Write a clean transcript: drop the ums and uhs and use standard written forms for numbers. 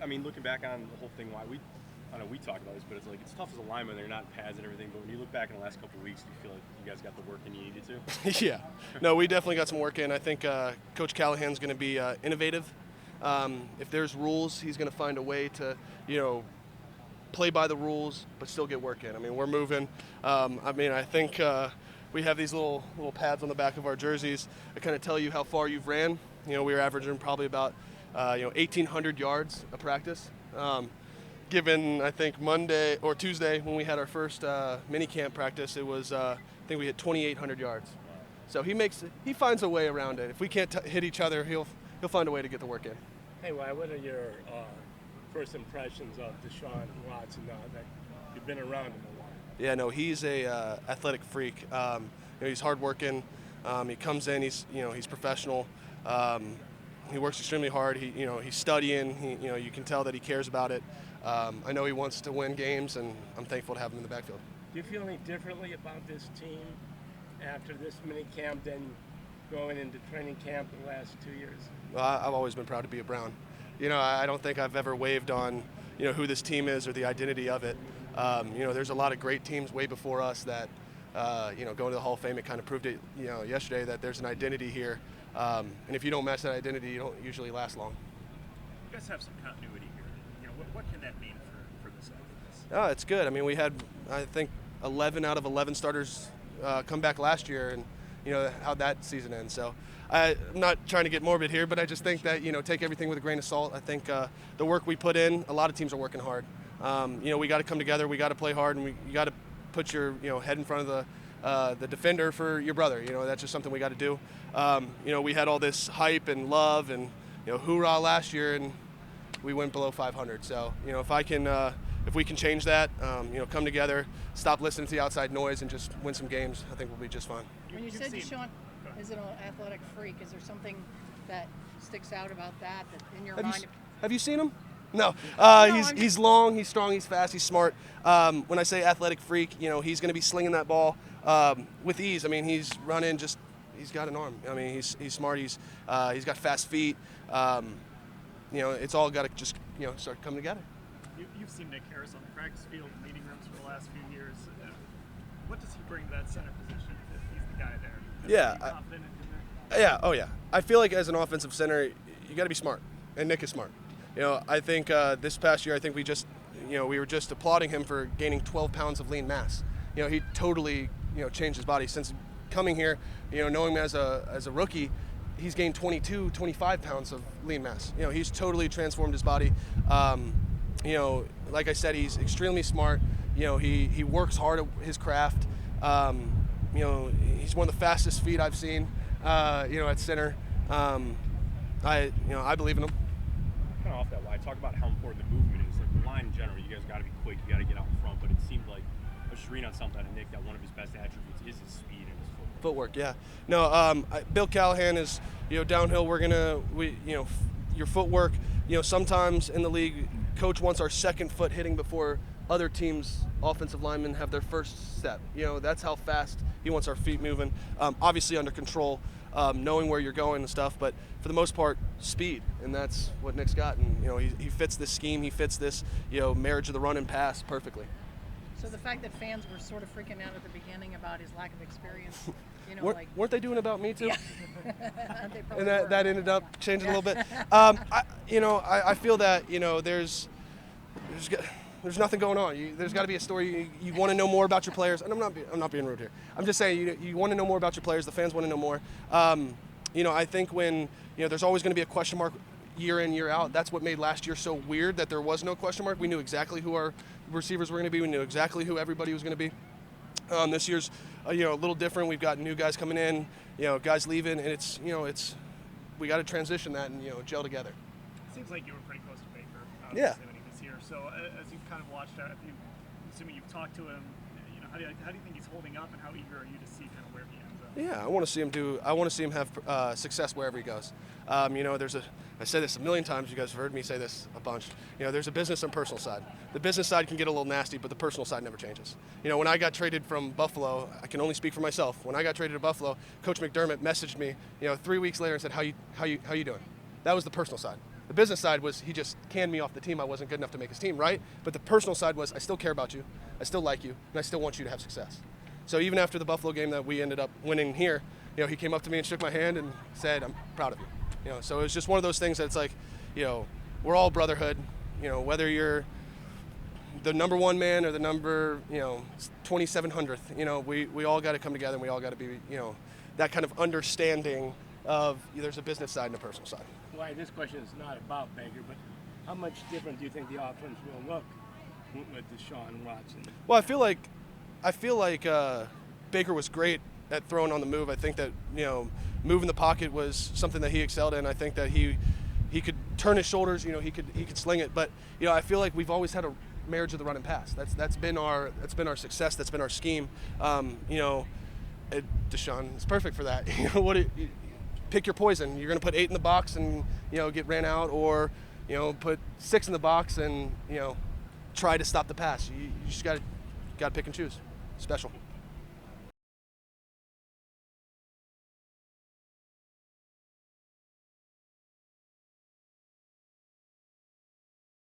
I mean, looking back on the whole thing, I know we talked about this, but it's like it's tough as a lineman. They're not pads and everything. But when you look back in the last couple of weeks, do you feel like you guys got the work in you needed to? Yeah. No, we definitely got some work in. I think Coach Callahan's going to be innovative. If there's rules, he's going to find a way to, play by the rules, but still get work in. I mean, we're moving. I think we have these little pads on the back of our jerseys that kind of tell you how far you've ran. We were averaging probably about 1,800 yards a practice. Given, I think, Monday or Tuesday when we had our first mini camp practice, it was I think we hit 2,800 yards. So he finds a way around it. If we can't hit each other, he'll find a way to get the work in. Hey, Wyatt, what are your first impressions of Deshaun Watson now that you've been around him a while? Yeah, no, he's a athletic freak. He's hardworking. He comes in. He's professional. He works extremely hard. He's studying. You can tell that he cares about it. I know he wants to win games, and I'm thankful to have him in the backfield. Do you feel any differently about this team after this mini camp than going into training camp the last 2 years? Well, I've always been proud to be a Brown. I don't think I've ever waived on, who this team is or the identity of it. There's a lot of great teams way before us that, going to the Hall of Fame, it kind of proved it, yesterday that there's an identity here. And if you don't match that identity, you don't usually last long. You guys have some continuity here. What can that mean for this offense? Oh, it's good. I mean, we had, I think, 11 out of 11 starters come back last year, and how that season ends. So I'm not trying to get morbid here, but I just think that take everything with a grain of salt. I think the work we put in, a lot of teams are working hard. We got to come together, we got to play hard, and you got to put your head in front of the defender for your brother. That's just something we got to do. We had all this hype and love and hoorah last year, and we went below 500. So if we can change that, come together, stop listening to the outside noise, and just win some games, I think we'll be just fine. When you said Deshaun is an athletic freak, is there something that sticks out about that in your mind? Have you seen him? No. No, He's long, he's strong, he's fast, he's smart. When I say athletic freak, he's going to be slinging that ball with ease. I mean, he's running he's got an arm. I mean, he's smart. He's got fast feet. It's all got to just start coming together. You've seen Nick Harris on the practice field, meeting rooms for the last few years. What does he bring to that center position if he's the guy there? Yeah. Confident in there? Yeah. Oh yeah. I feel like as an offensive center, you got to be smart, and Nick is smart. I think this past year, I think we were just applauding him for gaining 12 pounds of lean mass. He totally changed his body since coming here. Knowing him as a rookie, he's gained 22, 25 pounds of lean mass. He's totally transformed his body. Like I said, he's extremely smart. He works hard at his craft. He's one of the fastest feet I've seen. At center. I believe in him. Kind of off that, why talk about how important the movement is. Like the line in general, you guys got to be quick. You got to get out in front. But it seemed like Shereen on something on Nick that one of his best attributes is his speed and his footwork. Yeah. No, Bill Callahan is, downhill. Your footwork. Sometimes in the league, coach wants our second foot hitting before other teams' offensive linemen have their first step. That's how fast he wants our feet moving. Obviously under control, knowing where you're going and stuff. But for the most part, speed, and that's what Nick's got. And he fits this scheme. He fits this marriage of the run and pass perfectly. So the fact that fans were sort of freaking out at the beginning about his lack of experience, weren't they doing about me too? Yeah. They probably And were. that ended up changing a little bit. I feel that there's nothing going on. There's got to be a story. You want to know more about your players, and I'm not being rude here. I'm just saying you want to know more about your players. The fans want to know more. I think when there's always going to be a question mark year in, year out. That's what made last year so weird, that there was no question mark. We knew exactly who our receivers were going to be. We knew exactly who everybody was going to be. This year's a little different. We've got new guys coming in, guys leaving, and it's we got to transition that and gel together. It seems like you were pretty close to Baker Yeah. this year. So as you've kind of watched out, assuming you've talked to him, how do you think he's holding up, and how eager are you to see kind of where he ends up? Yeah, I want to see him have success wherever he goes. I said this a million times. You guys have heard me say this a bunch. There's a business and personal side. The business side can get a little nasty, but the personal side never changes. When I got traded from Buffalo, I can only speak for myself. When I got traded to Buffalo, Coach McDermott messaged me, 3 weeks later and said, "How you doing?" That was the personal side. The business side was he just canned me off the team. I wasn't good enough to make his team, right? But the personal side was I still care about you, I still like you, and I still want you to have success. So even after the Buffalo game that we ended up winning here, you know, he came up to me and shook my hand and said, "I'm proud of you." You know, so it was just one of those things that's like, you know, we're all brotherhood. You know, whether you're the number one man or the number, you know, 2700th, you know, we all got to come together and we all got to be, you know, that kind of understanding of there's a business side and a personal side. Why this question is not about Baker, but how much different do you think the offense will look with Deshaun Watson? Well, I feel like Baker was great at throwing on the move. I think that, you know, moving the pocket was something that he excelled in. I think that he could turn his shoulders, you know, he could sling it. But, you know, I feel like we've always had a marriage of the run and pass. That's been our success. That's been our scheme. You know, Deshaun is perfect for that. You know, pick your poison. You're going to put 8 in the box and, you know, get ran out, or, you know, put 6 in the box and, you know, try to stop the pass. You just got to pick and choose. Special.